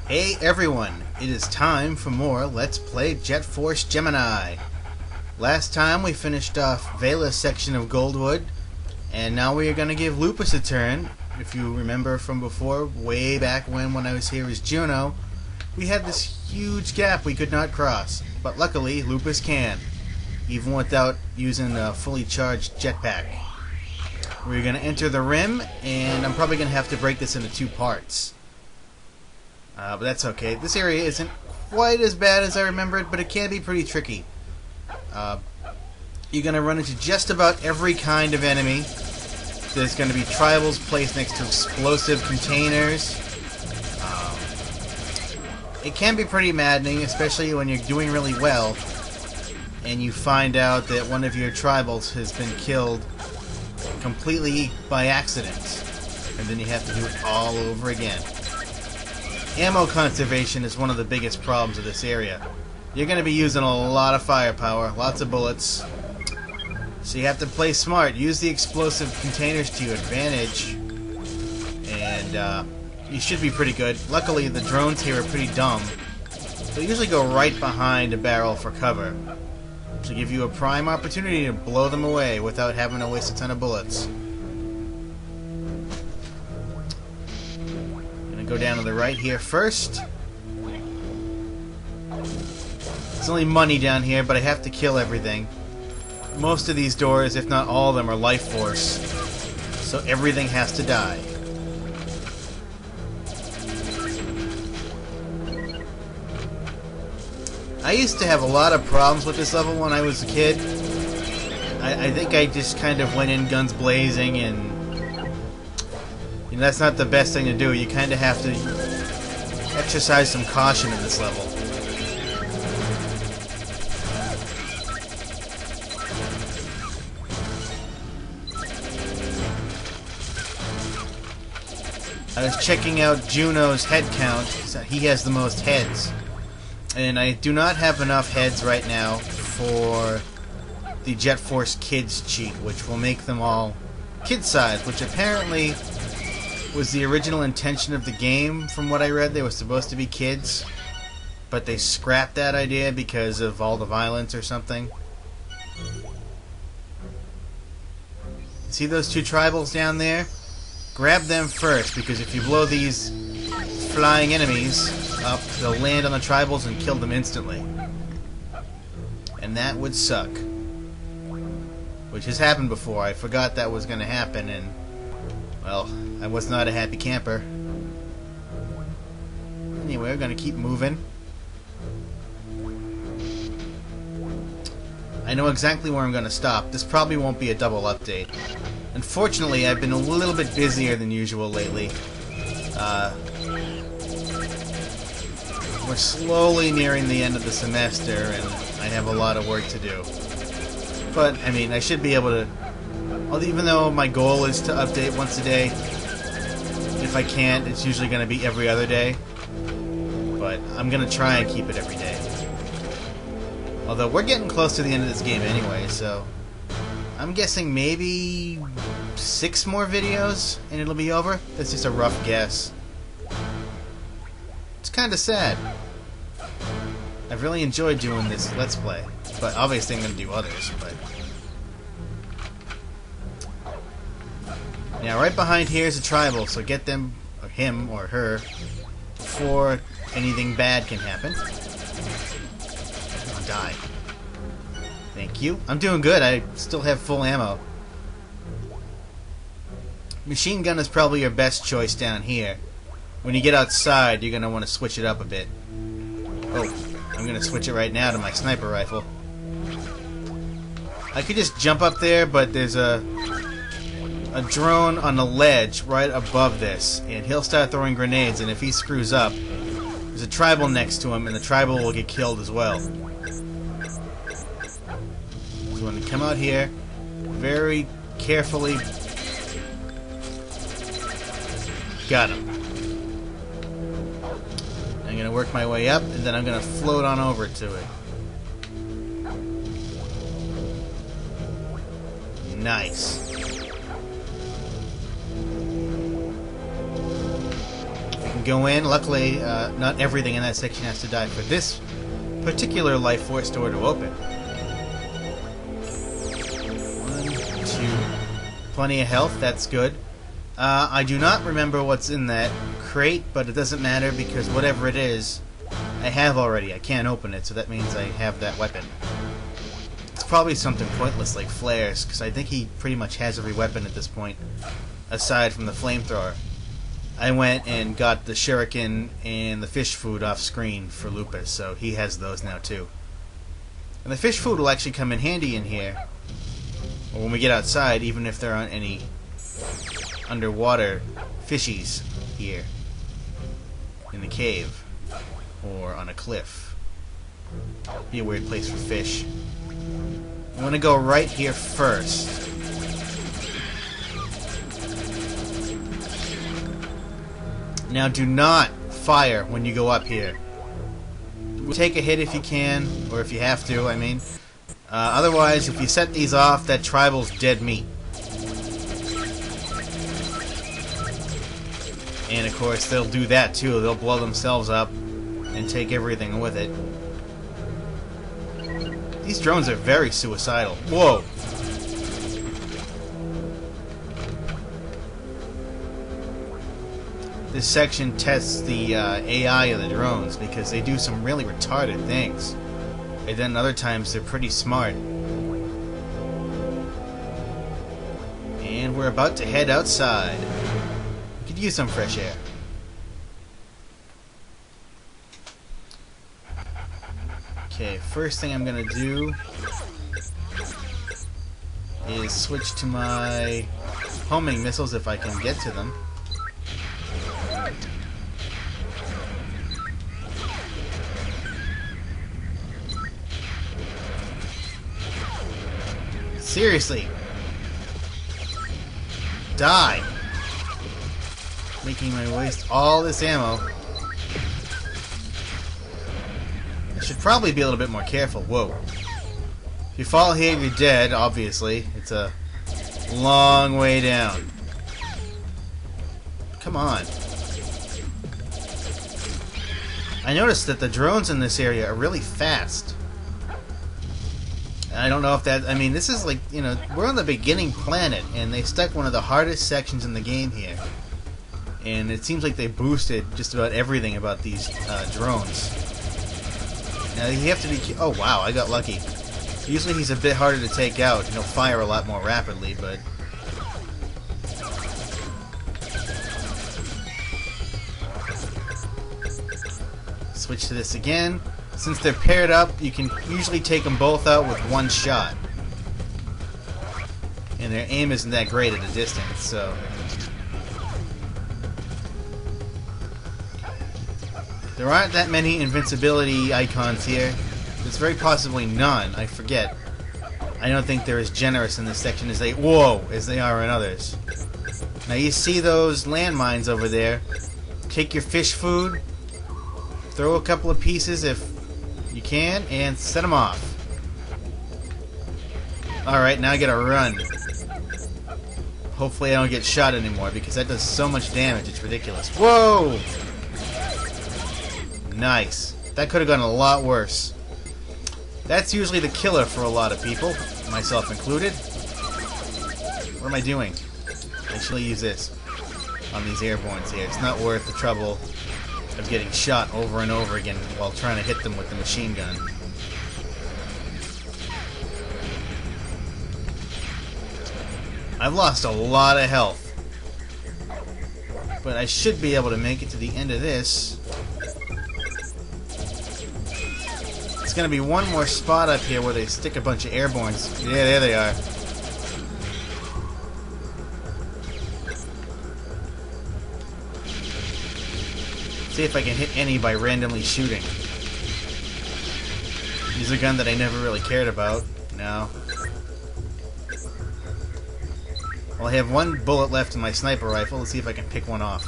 Hey everyone, it is time for more Let's Play Jet Force Gemini. Last time we finished off Vela's section of Goldwood, and now we are going to give Lupus a turn. If you remember from before, way back when I was here as Juno, we had this huge gap we could not cross, but luckily Lupus can, even without using a fully charged jetpack. We're going to enter the rim, and I'm probably going to have to break this into two parts. But that's okay. This area isn't quite as bad as I remembered, but it can be pretty tricky. You're going to run into just about every kind of enemy. There's going to be tribals placed next to explosive containers. It can be pretty maddening, especially when you're doing really well and you find out that one of your tribals has been killed completely by accident, and then you have to do it all over again. Ammo conservation is one of the biggest problems of this area. You're going to be using a lot of firepower, lots of bullets, so you have to play smart. Use the explosive containers to your advantage, and you should be pretty good. Luckily, the drones here are pretty dumb. They usually go right behind a barrel for cover, to give you a prime opportunity to blow them away without having to waste a ton of bullets. Gonna go down to the right here first. It's only money down here, but I have to kill everything. Most of these doors, if not all of them, are life force, so everything has to die. I used to have a lot of problems with this level when I was a kid. I think I just kind of went in guns blazing, and you know, that's not the best thing to do. You kind of have to exercise some caution in this level. I was checking out Juno's head count. He has the most heads. And I do not have enough heads right now for the Jet Force Kids cheat, which will make them all kid-sized, which apparently was the original intention of the game. From what I read, they were supposed to be kids, but they scrapped that idea because of all the violence or something. See those two tribals down there? Grab them first, because if you blow these flying enemies up, they'll land on the tribals and kill them instantly. And that would suck. Which has happened before. I forgot that was going to happen, and, well, I was not a happy camper. Anyway, we're going to keep moving. I know exactly where I'm going to stop. This probably won't be a double update. Unfortunately, I've been a little bit busier than usual lately. We're slowly nearing the end of the semester, and I have a lot of work to do. But, I mean, I should be able to... Even though my goal is to update once a day, if I can't, it's usually going to be every other day. But I'm going to try and keep it every day. Although, we're getting close to the end of this game anyway, so... I'm guessing maybe 6 more videos, and it'll be over? That's just a rough guess. It's kind of sad. I've really enjoyed doing this Let's Play, but obviously I'm going to do others. But now, right behind here is a tribal, so get them, or him, or her, before anything bad can happen. I'll die. Thank you. I'm doing good. I still have full ammo. Machine gun is probably your best choice down here. When you get outside, you're going to want to switch it up a bit. Oh, I'm going to switch it right now to my sniper rifle. I could just jump up there, but there's a drone on the ledge right above this, and he'll start throwing grenades, and if he screws up, there's a tribal next to him, and the tribal will get killed as well. So when you come out here, very carefully... Got him. I'm going to work my way up, and then I'm going to float on over to it. Nice. can go in. Luckily, not everything in that section has to die for this particular life force door to open. 1, 2. Plenty of health, that's good. I do not remember what's in that crate, but it doesn't matter because whatever it is, I have already. I can't open it, so that means I have that weapon. It's probably something pointless like flares, because I think he pretty much has every weapon at this point, aside from the flamethrower. I went and got the shuriken and the fish food off screen for Lupus, so he has those now too. And the fish food will actually come in handy in here, or when we get outside, even if there aren't any underwater fishies here in the cave or on a cliff. Be a weird place for fish. I'm gonna go right here first. Now do not fire when you go up here. Take a hit if you can, or if you have to, I mean. Otherwise, if you set these off, that tribal's dead meat. And of course, they'll do that too. They'll blow themselves up and take everything with it. These drones are very suicidal. Whoa! This section tests the AI of the drones because they do some really retarded things. And then other times they're pretty smart. And we're about to head outside. We could use some fresh air. Okay, first thing I'm gonna do is switch to my homing missiles if I can get to them. Seriously! Die! Making me waste all this ammo. I should probably be a little bit more careful. Whoa. If you fall here, you're dead, obviously. It's a long way down. Come on. I noticed that the drones in this area are really fast. I don't know if that... I mean, this is like, you know, we're on the beginning planet, and they stuck one of the hardest sections in the game here. And it seems like they boosted just about everything about these drones. Now, you have to be... Oh, wow, I got lucky. Usually he's a bit harder to take out, and he'll fire a lot more rapidly, but... Switch to this again. Since they're paired up, you can usually take them both out with one shot. And their aim isn't that great at a distance, so... There aren't that many invincibility icons here. There's very possibly none, I forget. I don't think they're as generous in this section as they are in others. Now you see those landmines over there. Take your fish food, throw a couple of pieces if you can, and set them off. Alright, now I gotta run. Hopefully I don't get shot anymore, because that does so much damage, it's ridiculous. Whoa! Nice. That could have gone a lot worse. That's usually the killer for a lot of people, myself included. What am I doing? I should use this on these Airbornes here. It's not worth the trouble of getting shot over and over again while trying to hit them with the machine gun. I've lost a lot of health, but I should be able to make it to the end of this. It's gonna be one more spot up here where they stick a bunch of Airbornes. Yeah, there they are. See if I can hit any by randomly shooting. Use a gun that I never really cared about. No. Well, I have one bullet left in my sniper rifle. Let's see if I can pick one off.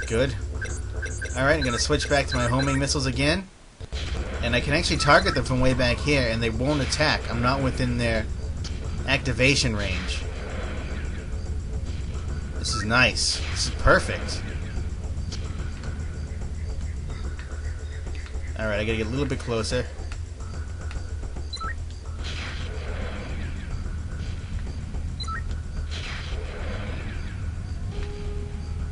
Good. Alright, I'm gonna switch back to my homing missiles again. And I can actually target them from way back here, and they won't attack. I'm not within their activation range. This is nice. This is perfect. Alright, I gotta get a little bit closer.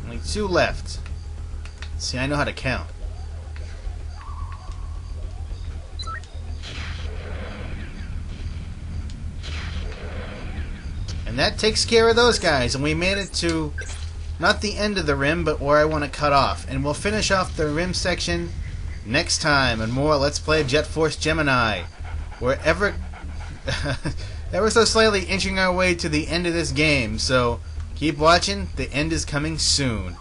Only 2 left. See, I know how to count. And that takes care of those guys, and we made it to not the end of the rim, but where I want to cut off. And we'll finish off the rim section next time, and more Let's Play Jet Force Gemini. We're ever so slightly inching our way to the end of this game, so keep watching. The end is coming soon.